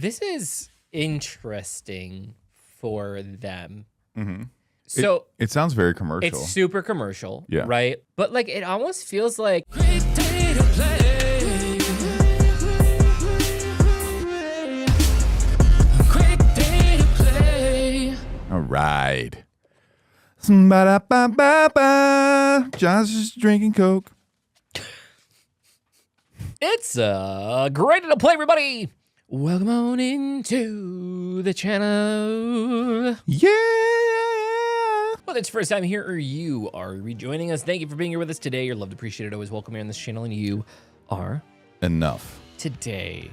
This is interesting for them. Mm-hmm. So it sounds very commercial. It's super commercial, yeah. right? But like it almost feels like Great day to play. Great day to play. All right. Ba-da-ba-ba-ba. John's just drinking Coke. It's a great day to play, everybody. Welcome on into the channel. Yeah. Whether it's your first time here or you are rejoining us, thank you for being here with us today. You're loved, appreciated, always welcome here on this channel, and you are Enough. today.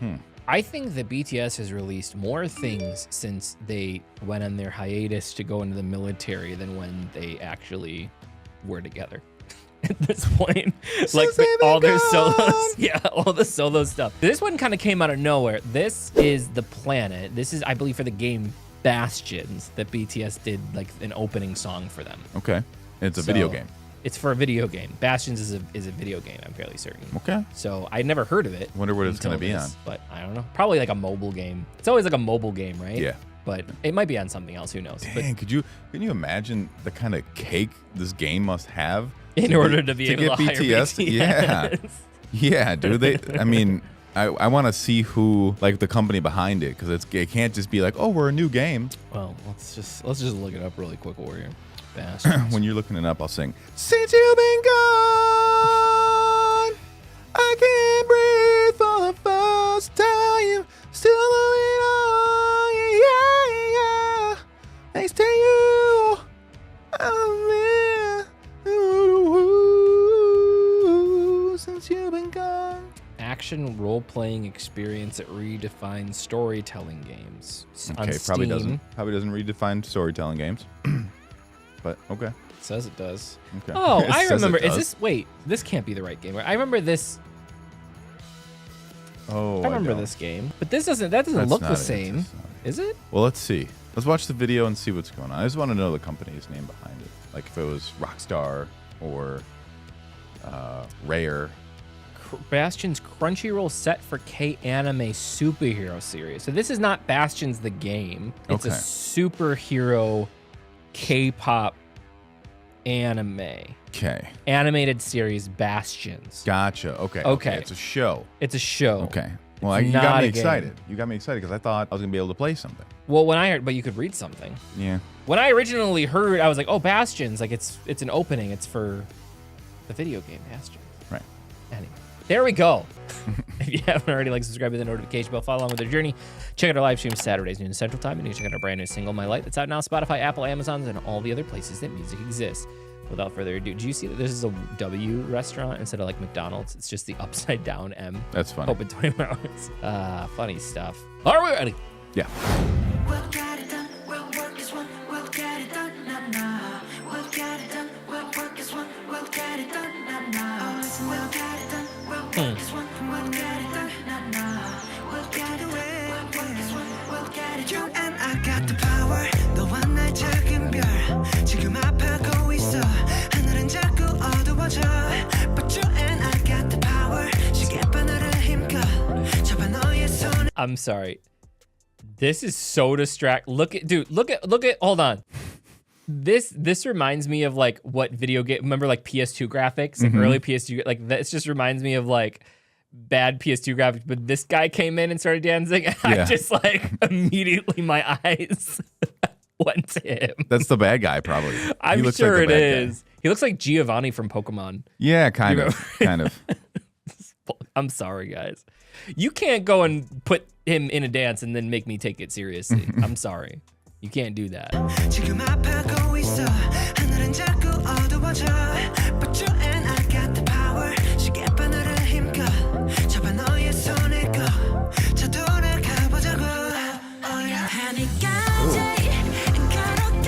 I think that BTS has released more things since they went on their hiatus to go into the military than when they actually were together. At this point, like all their solos, yeah, all the solo stuff. This one kind of came out of nowhere. This is the planet. This is, I believe, for the game Bastions that BTS did like an opening song for them. Okay. It's a video game. It's for a video game. Bastions is a video game, I'm fairly certain. Okay. So I never heard of it. Wonder what it's going to be on. But I don't know. Probably like a mobile game. It's always like a mobile game, right? Yeah. But it might be on something else. Who knows? Dang, can you imagine the kind of cake this game must have in order to be able get to hire BTS? Yeah. Yeah, dude. I mean, I want to see who, like, the company behind it, because it can't just be like, oh, we're a new game. Well, let's just look it up really quick while we're here. Bastions. When you're looking it up, I'll sing. Since you've been gone, I can't breathe for the first time. Still moving on, yeah. Thanks to you, I'm there. Since you've been gone. Action role-playing experience that redefines storytelling games. Okay, probably doesn't redefine storytelling games. But okay. It says it does. Okay. Oh, It I says remember. it Is does. this? Wait, this can't be the right game. I remember this. Oh, I remember don't. this game, but this doesn't. That doesn't That's look the not it. same, It's not it. is it? Well, let's see. Let's watch the video and see what's going on. I just want to know the company's name behind it. Like if it was Rockstar or Rare. Bastion's Crunchyroll set for K-anime superhero series. So this is not Bastions the game. It's a Okay. superhero K-pop anime. Okay. Animated series Bastions. Gotcha. Okay. Okay. It's a show. It's a show. Okay. Well, It's you not got me a game. excited. You got me excited because I thought I was going to be able to play something. Well, when I heard, but you could read something. Yeah. When I originally heard, I was like, oh, Bastions. Like it's an opening. It's for the video game Bastions. Right. Anyway, there we go. If you haven't already, like, subscribe with the notification bell, follow along with their journey. Check out our live stream Saturdays, noon Central Time, and you can check out our brand new single, My Light, that's out now, Spotify, Apple, Amazon, and all the other places that music exists. Without further ado, did you see that this is a W restaurant instead of like McDonald's? It's just the upside down M. That's funny. Open 24 hours. Funny stuff. Are we ready? Yeah. We'll get it done. We'll work as one. We'll get it done. Nah. We'll get it done. We'll work as one. We'll get it done. Nah. We'll get it done. We'll work as one. We'll get it done. Nah. We'll get it done. We'll work as one. We'll get it done. You and I got the power. 너와 나 작은 별. 지금 아파하고 있어. 하늘은 자꾸 어두워져. But you and I got the power. 시계 바늘을 힘껏. 잡아 너의 손을. I'm sorry. This is so look at, hold on. This reminds me of like what video game, remember like PS2 graphics, like early PS2, like this just reminds me of like bad PS2 graphics, but this guy came in and started dancing and I just like immediately my eyes went to him. That's the bad guy, probably. I'm He looks sure like the it bad guy. is. He looks like Giovanni from Pokemon. Yeah, kind of. Kind of. I'm sorry, guys. You can't go and put him in a dance and then make me take it seriously. I'm sorry. You can't do that. 지금 아파하고 있어. 하늘은 자꾸 어두워져. But you and I got the power. 시계 바늘을 힘껏. 잡아 너의 손을 꺼. 자 돌아가 보자고. 하늘까지 가로고.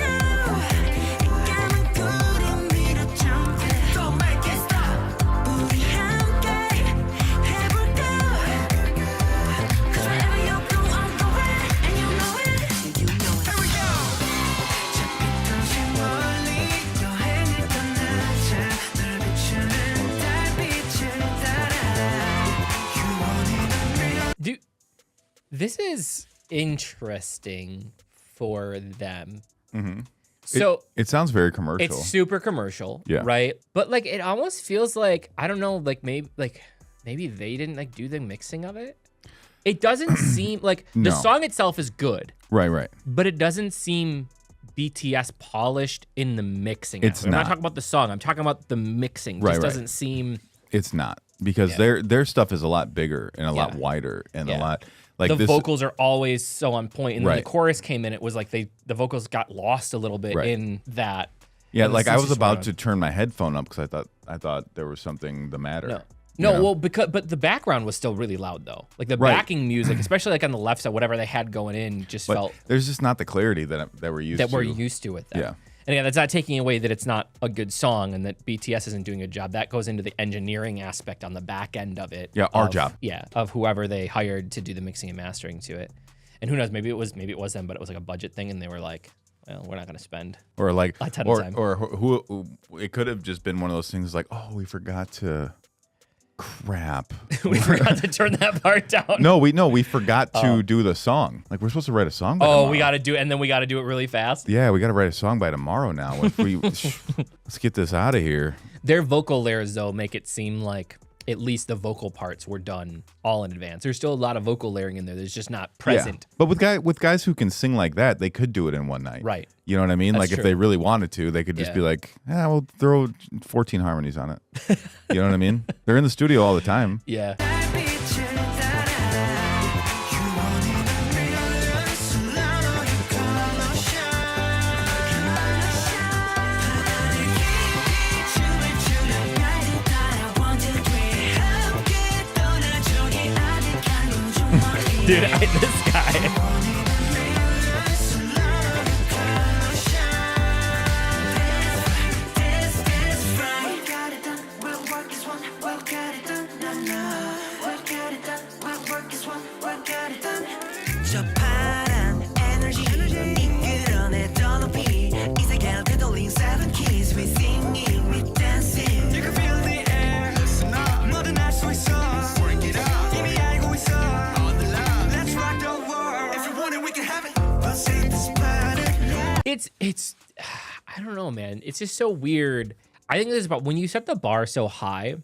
까만 구름 위로 jump. Don't make it stop. 우리 함께 해볼까. 'Cause wherever you go, I'll go. And you know it. You know it. Here we go. This is interesting for them. Mm-hmm. So it sounds very commercial. it's super commercial, Yeah. right? But like it almost feels like, I don't know, like maybe they didn't like do the mixing of it. It doesn't seem like No. the song itself is good, Right. but it doesn't seem BTS polished in the mixing. It's I'm not not. talking about the song. I'm talking about the mixing. Right, Just right. doesn't seem. It's not, because their stuff is a lot bigger and a lot wider and a lot like The this. vocals are always so on point, and then the Right. chorus came in. It was like the vocals got lost a little bit Right. in that. Yeah, and like the I was synths about were to turn my headphone up because I thought there was something the matter. No, you know? well, but the background was still really loud though. Like the Right. backing music, especially like on the left side, whatever they had going in, just But felt there's just not the clarity that we're used that to. we're used to with that. Yeah. And again, that's not taking away that it's not a good song and that BTS isn't doing a job. That goes into the engineering aspect on the back end of it. Yeah, our of- job. Yeah, of whoever they hired to do the mixing and mastering to it. And who knows, maybe it was them, but it was like a budget thing, and they were like, well, we're not going to spend. Or like, A ton of time. or who it could have just been one of those things like, oh, we forgot to. Crap. We forgot to turn that part down. No, we forgot to do the song. Like we're supposed to write a song. By tomorrow. We got to do it, and then we got to do it really fast. Yeah, we got to write a song by tomorrow now. If we let's get this out of here. Their vocal layers, though, make it seem like at least the vocal parts were done all in advance. There's still a lot of vocal layering in there that's just not present. Yeah. But with guys who can sing like that, they could do it in one night. Right. You know what I mean? That's like true. if they really wanted to, they could just Yeah. be like, we'll throw 14 harmonies on it. You know what I mean? They're in the studio all the time. Yeah. Dude, this guy. 저 파란 에너지 이끌어내 더높이 이 세계를 되돌린 seven keys we singing we dancing You can feel the air 뭐든 할 수 있어 Work it out 이미 알고 있어 All the love Let's rock the world If you want it we can have it Let's take this planet It's I don't know, man. It's just so weird. I think this is about when you set the bar so high,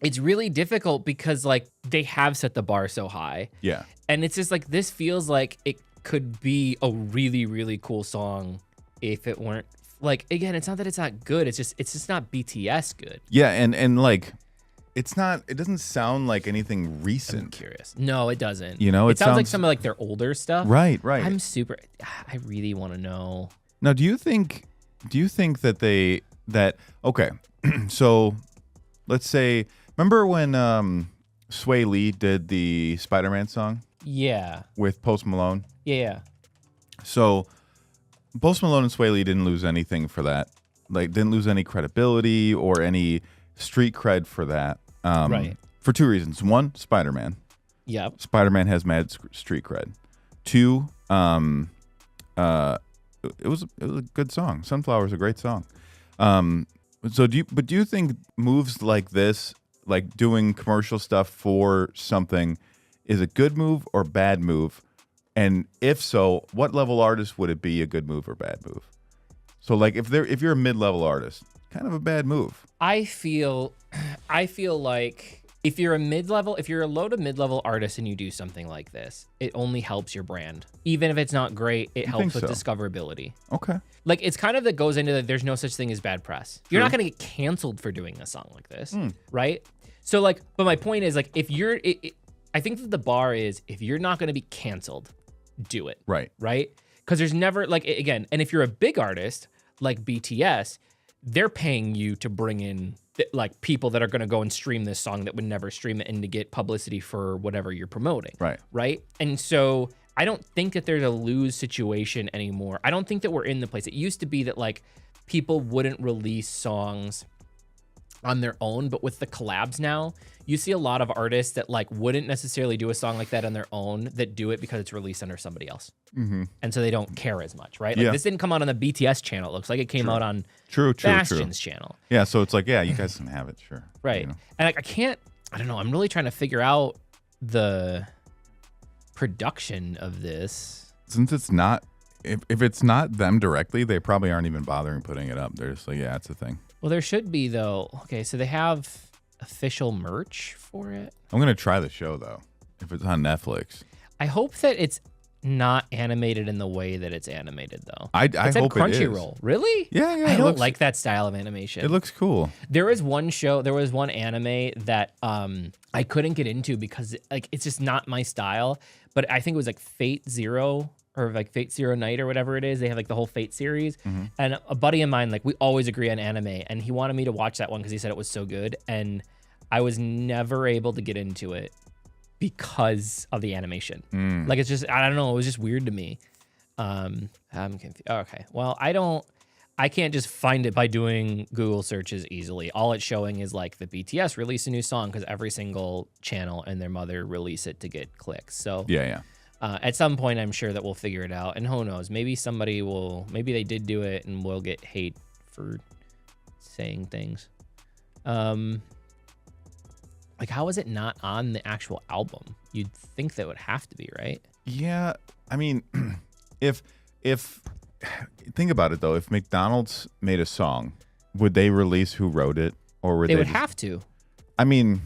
it's really difficult because like they have set the bar so high. Yeah. And it's just like this feels like it could be a really, really cool song if it weren't like again, it's not that it's not good, it's just not BTS good. Yeah, and like it doesn't sound like anything I'm recent. curious. No, it doesn't. You know, it it sounds like sounds- some of like their older stuff. Right. I really want to know. Now, do you think that okay, so let's say remember when Sway Lee did the Spider-Man song Yeah. with Post Malone? Yeah. So Post Malone and Sway Lee didn't lose anything for that. Like didn't lose any credibility or any street cred for that. Right. For two reasons. One, Spider-Man. Yep. Spider-Man has mad street cred. Two, it was a good song. Sunflower is a great song. So do you think moves like this, like doing commercial stuff for something, is a good move or bad move? And if so, what level artist would it be a good move or bad move? So like if you're a mid-level artist, kind of a bad move. I feel like if you're a low to mid-level artist and you do something like this, it only helps your brand. Even if it's not great, it helps with so? discoverability. Okay. Like it's kind of that goes into that there's no such thing as bad press. You're not going to get canceled for doing a song like this, right? So like, but my point is like if you're, I think that the bar is if you're not going to be canceled, do it. Right. Right? Because there's never like again, and if you're a big artist like BTS, they're paying you to bring in like people that are going to go and stream this song that would never stream it and to get publicity for whatever you're promoting. Right. Right. And so I don't think that there's a lose situation anymore. I don't think that we're in the place. It used to be that like people wouldn't release songs on their own, but with the collabs now, you see a lot of artists that like wouldn't necessarily do a song like that on their own that do it because it's released under somebody else. And so they don't care as much, right? Like Yeah. this didn't come out on the BTS channel. It looks like it came out on True. Bastions channel. Yeah. So it's like, yeah, you guys can have it, sure. Right. You know. And I don't know. I'm really trying to figure out the production of this. Since it's not, if it's not them directly, they probably aren't even bothering putting it up. They're just like, yeah, it's a thing. Well, there should be though. Okay, so they have official merch for it. I'm gonna try the show though, if it's on Netflix. I hope that it's not animated in the way that it's animated though. I it's hope at it is. Crunchyroll. Really? Yeah, yeah. I it don't looks- like that style of animation. It looks cool. There was one anime that I couldn't get into because like it's just not my style. But I think it was like Fate Zero or like Fate Zero Night or whatever it is. They have like the whole Fate series. And a buddy of mine, like we always agree on anime, and he wanted me to watch that one because he said it was so good. And I was never able to get into it because of the animation. Like it's just, I don't know, it was just weird to me. I'm confused. Okay, well, I can't just find it by doing Google searches easily. All it's showing is like the BTS released a new song because every single channel and their mother release it to get clicks. So Yeah. at some point, I'm sure that we'll figure it out. And who knows, maybe maybe they did do it and we'll get hate for saying things. Like, how is it not on the actual album? You'd think that would have to be, right? Yeah. I mean, if think about it though, if McDonald's made a song, would they release who wrote it, or would They they would just- have to. I mean,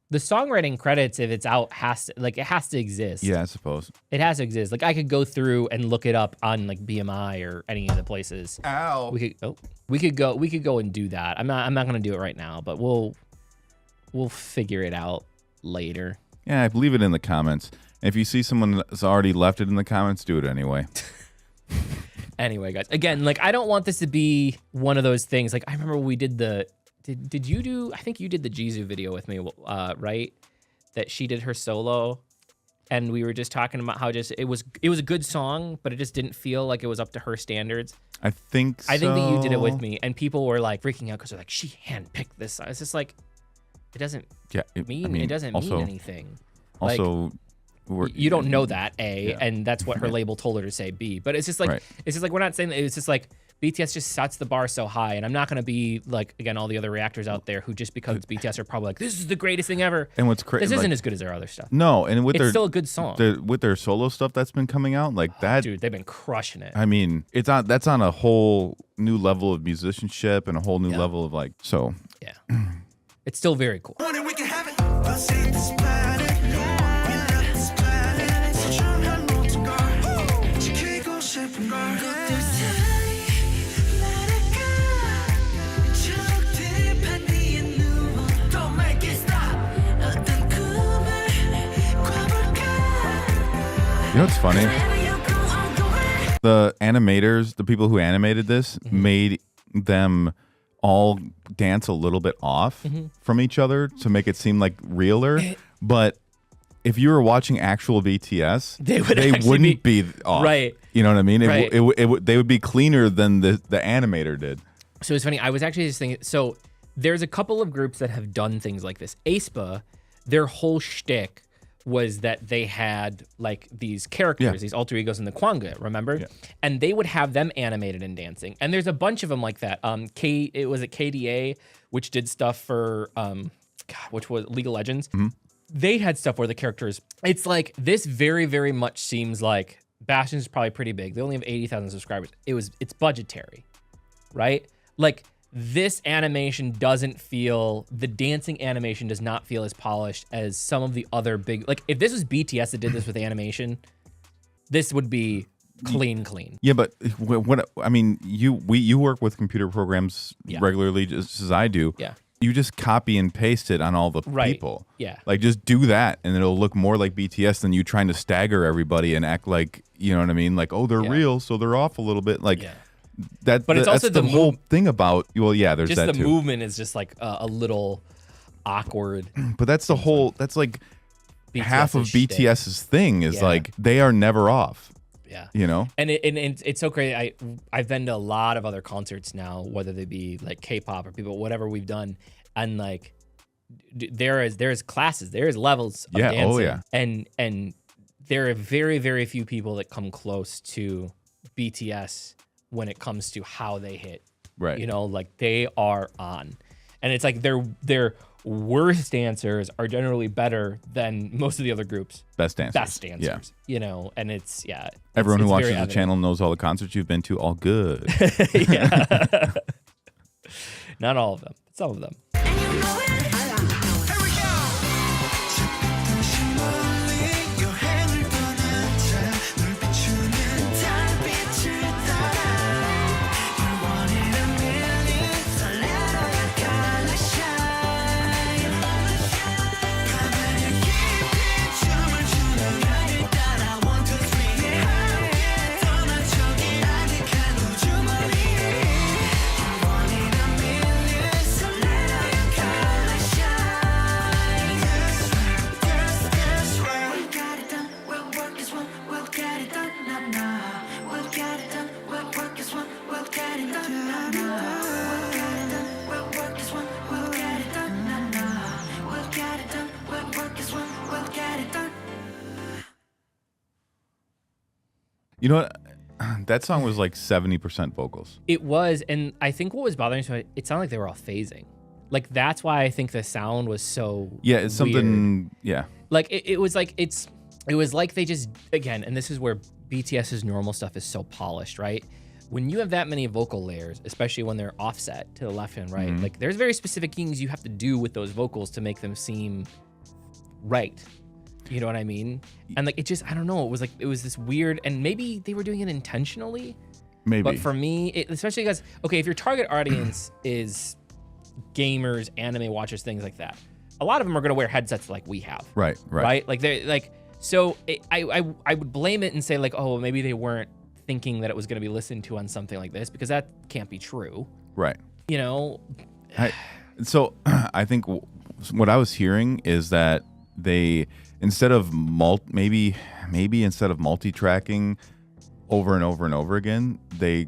The songwriting credits, if it's out, it has to exist. yeah, I suppose. It has to exist. Like I could go through and look it up on like BMI or any of the places. Ow. We could go and do that. I'm not gonna do it right now, but we'll figure it out later. Yeah, leave it in the comments. If you see someone that's already left it in the comments, do it anyway. Anyway, guys, again, like I don't want this to be one of those things. Like I remember we did did you do? I think you did the Jisoo video with me, right? That she did her solo, and we were just talking about how just it was a good song, but it just didn't feel like it was up to her standards. I think I think that you did it with me, and people were like freaking out because they're like, she handpicked this song. It's just like, it doesn't Yeah, mean it doesn't also, mean anything. Like, Also, you don't know that, A, Yeah. and that's what her label told her to say, B. But it's just like Right. it's just like we're not saying that. It's just like BTS just sets the bar so high, and I'm not gonna be like again all the other reactors out there who just because it's BTS are probably like this is the greatest thing ever. And what's crazy? This isn't as good as their other stuff. No, and with It's their still a good song. with their solo stuff that's been coming out, like that. Dude, they've been crushing it. I mean, that's on a whole new level of musicianship and a whole new level of like. So Yeah, it's still very cool. Morning we can have it. I'll save this planet. We love this planet. 소중한 모든 걸 지키고 싶은 걸. 것들 사이 날아가. 저 들판위에 누워. Don't make it stop. 어떤 꿈을 꿔볼까. you know what's funny? Wherever you go, I'll go where. The animators, the people who animated this, made them all dance a little bit off from each other to make it seem like realer. But if you were watching actual BTS, They would actually wouldn't be off. Right. You know what I mean? Right. They would be cleaner than the animator did. So it's funny. I was actually just thinking. So there's a couple of groups that have done things like this. aespa, their whole shtick was that they had like these characters, Yeah. these alter egos in the Kwanga, remember? Yeah. And they would have them animated and dancing. And there's a bunch of them like that. It was at KDA, which did stuff for which was League of Legends. They had stuff where the characters. It's like this very, very much seems like Bastions is probably pretty big. They only have 80,000 subscribers. It's budgetary, right? Like this animation doesn't feel, the dancing animation does not feel as polished as some of the other big, like if this was BTS that did this with animation, this would be clean. Yeah, but what I mean, you work with computer programs regularly, just as I do. Yeah. You just copy and paste it on all the Right. people. Yeah. Like just do that, and it'll look more like BTS than you trying to stagger everybody and act like, you know what I mean? Like, oh, they're Yeah. real, so they're off a little bit. Like Yeah. that. But it's that's also the the whole thing about. Well, yeah, there's Just that the too. movement is just like a little awkward. But that's the whole. That's like half of BTS's shtick. BTS's thing is Yeah. like they are never off. Yeah. You know. And it's so crazy. I've been to a lot of other concerts now, whether they be like K-pop or people, whatever we've done, and like there's classes, there's levels of Yeah, dancing, oh, yeah. and there are very, very few people that come close to BTS when it comes to how they hit. Right. You know, like they are on, and it's like they're worst dancers are generally better than most of the other groups. Best dancers. Best dancers. You know, and it's Everyone who it's watches very the evident. channel knows all the concerts you've been to. All good. Yeah. Not all of them, but some of them. You know what? That song was like 70% vocals. It was, and I think what was bothering me, it sounded like they were all phasing. Like that's why I think the sound was so Yeah, it's something. weird. Yeah. Like it was like it was like they just, again, and this is where BTS's normal stuff is so polished, right? When you have that many vocal layers, especially when they're offset to the left and right, like there's very specific things you have to do with those vocals to make them seem right. You know what I mean? And like it just, I don't know, it was this weird, and maybe they were doing it intentionally. Maybe. But for me, especially because, okay, if your target audience is gamers, anime watchers, things like that, a lot of them are going to wear headsets like we have. Right. Like they're like, so I would blame it and say like, oh, maybe they weren't thinking that it was going to be listened to on something like this, because that can't be true. Right. You know? So I think what I was hearing is that they, instead of maybe instead of multi-tracking over and over and over again, they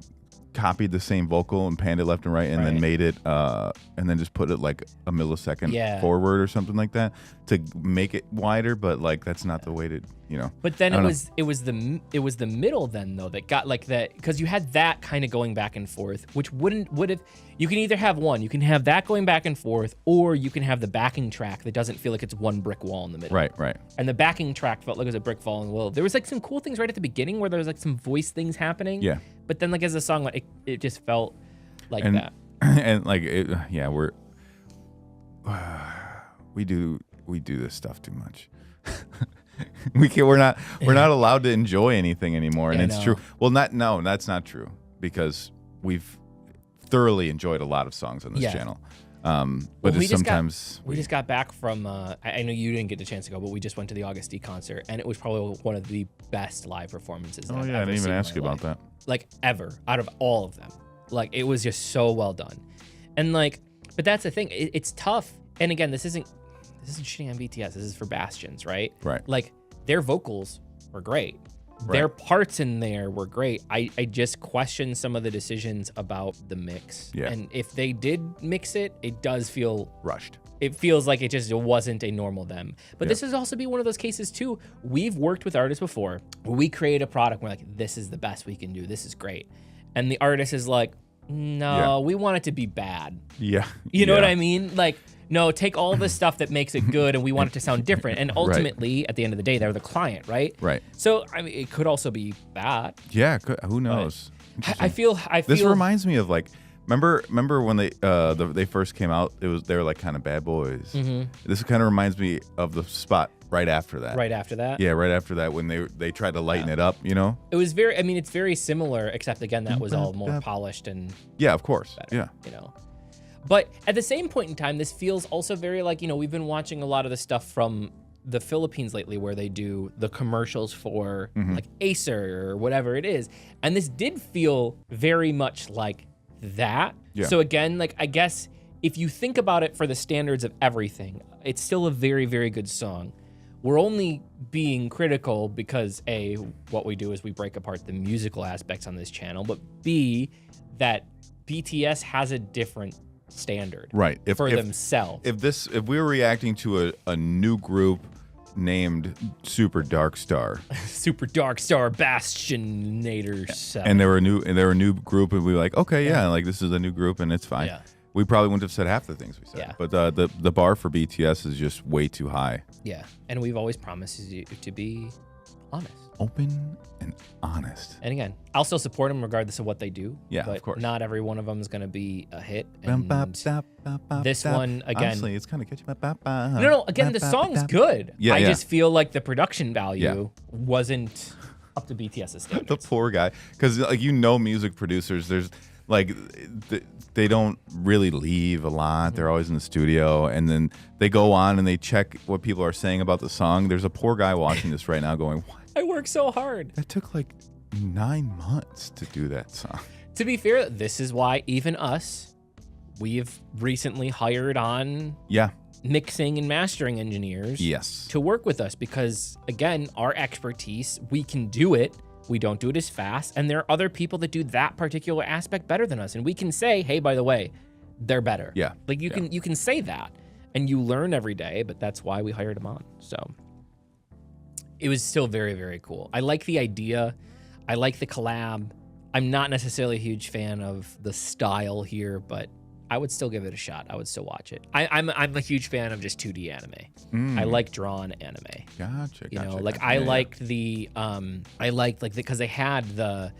copied the same vocal and panned it left and right, and then made it and then just put it like a millisecond forward or something like that to make it wider. But like that's not the way to, you know. But then it was the middle then though that got like that, because you had that kind of going back and forth, which would have, you can either have one, you can have that going back and forth, or you can have the backing track that doesn't feel like it's one brick wall in the middle. Right. And the backing track felt like it was a brick wall in the middle. There was like some cool things right at the beginning where there was like some voice things happening. Yeah. But then like as the song went, it just felt like that. And like we do this stuff too much. We're not allowed to enjoy anything anymore, and it's true. Well, that's not true, because we've thoroughly enjoyed a lot of songs on this channel. But we just got back from I know you didn't get the chance to go, but we just went to the August D concert, and it was probably one of the best live performances that I've ever I didn't even seen in ask my you about life. that. Like ever, out of all of them. Like it was just so well done. And like, but that's the thing, it's tough. And again, this isn't shitting on BTS, this is for Bastions, right? Right. Like their vocals were great. Their parts in there were great. I just question some of the decisions about the mix. Yeah. And if they did mix it, it does feel Rushed. It feels like it just wasn't a normal them. But this is also be one of those cases too. We've worked with artists before where we create a product, we're like, this is the best we can do, this is great. And the artist is like, no, we want it to be bad. Yeah. You know what I mean? Like, no, take all the stuff that makes it good and we want it to sound different. And ultimately, at the end of the day, they're the client, right? Right. So, I mean, it could also be bad. Yeah, who knows? I feel this reminds me of like, remember when they first came out, they were like kind of bad boys. Mm-hmm. This kind of reminds me of the spot right after that. Right after that? Yeah, right after that, when they tried to lighten it up, you know? It was it's very similar, except again, that was all more polished and yeah, of course. better, Yeah. you know. But at the same point in time, this feels also very like, you know, we've been watching a lot of the stuff from the Philippines lately where they do the commercials for like Acer or whatever it is. And this did feel very much like that. Yeah. So again, like, I guess if you think about it for the standards of everything, it's still a very, very good song. We're only being critical because A, what we do is we break apart the musical aspects on this channel, but B, that BTS has a different standard for themselves. If we were reacting to a new group named Super Dark Star, Super Dark Star Bastionator 7. and they were a new group, and we were like, okay, yeah, like this is a new group and it's fine. Yeah. we probably wouldn't have said half the things we said. Yeah. But the bar for BTS is just way too high. Yeah, and we've always promised you to be honest. Open and honest. And again, I'll still support them regardless of what they do. Yeah, but of course. not every one of them is going to be a hit. And this This one, again... Honestly, it's kind of catchy. No, again, the song's good. Yeah, I yeah. just feel like the production value wasn't up to BTS's standards. The poor guy. Because, like, music producers, there's, like, they don't really leave a lot. They're always in the studio. And then they go on and they check what people are saying about the song. There's a poor guy watching this right now going, what? I work so hard. That took, like, 9 months to do that song. To be fair, this is why even us, we've recently hired on Yeah. mixing and mastering engineers Yes. to work with us because, again, our expertise, we can do it. We don't do it as fast. And there are other people that do that particular aspect better than us. And we can say, hey, by the way, they're better. Yeah. Like you can say that and you learn every day, but that's why we hired them on. So it was still very, very cool. I like the idea. I like the collab. I'm not necessarily a huge fan of the style here, but I would still give it a shot. I would still watch it. I'm a huge fan of just 2D anime. I like drawn anime. Gotcha. You know, gotcha, like gotcha. I Yeah, liked the because they had the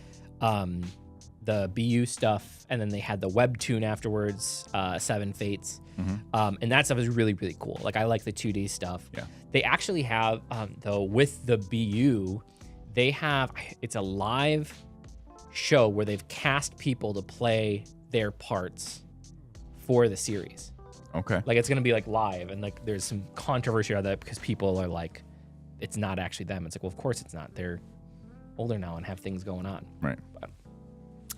BU stuff and then they had the webtoon afterwards, Seven Fates. And that stuff is really, really cool. Like I like the 2D stuff. Yeah. They actually have though with the BU, it's a live show where they've cast people to play their parts for the series. Okay. Like it's gonna be like live, and like there's some controversy about that because people are like, it's not actually them. It's like, well, of course it's not. They're older now and have things going on. Right. But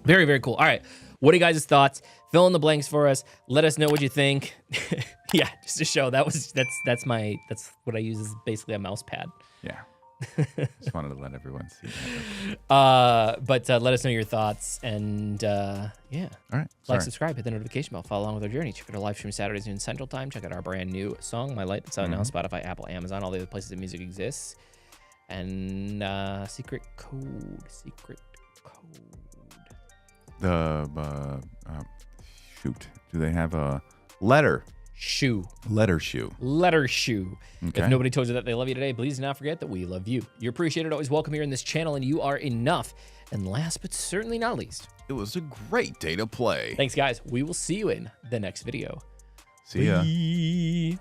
very, very cool. All right, what are you guys' thoughts? Fill in the blanks for us. Let us know what you think. Yeah, just to show that's what I use as basically a mouse pad. Yeah. Just wanted to let everyone see that. But let us know your thoughts and yeah. All right. Like, subscribe, hit the notification bell, follow along with our journey. Check out our live stream Saturdays noon Central Time. Check out our brand new song, My Light, that's out now, Spotify, Apple, Amazon, all the other places that music exists. And secret code. Shoot. Do they have a letter? Letter shoe. If Okay. nobody told you that they love you today, please do not forget that we love you. You're appreciated, always welcome here in this channel, and you are enough. And last but certainly not least, It was a great day to play. thanks guys. We will see you in the next video. See ya. Bye.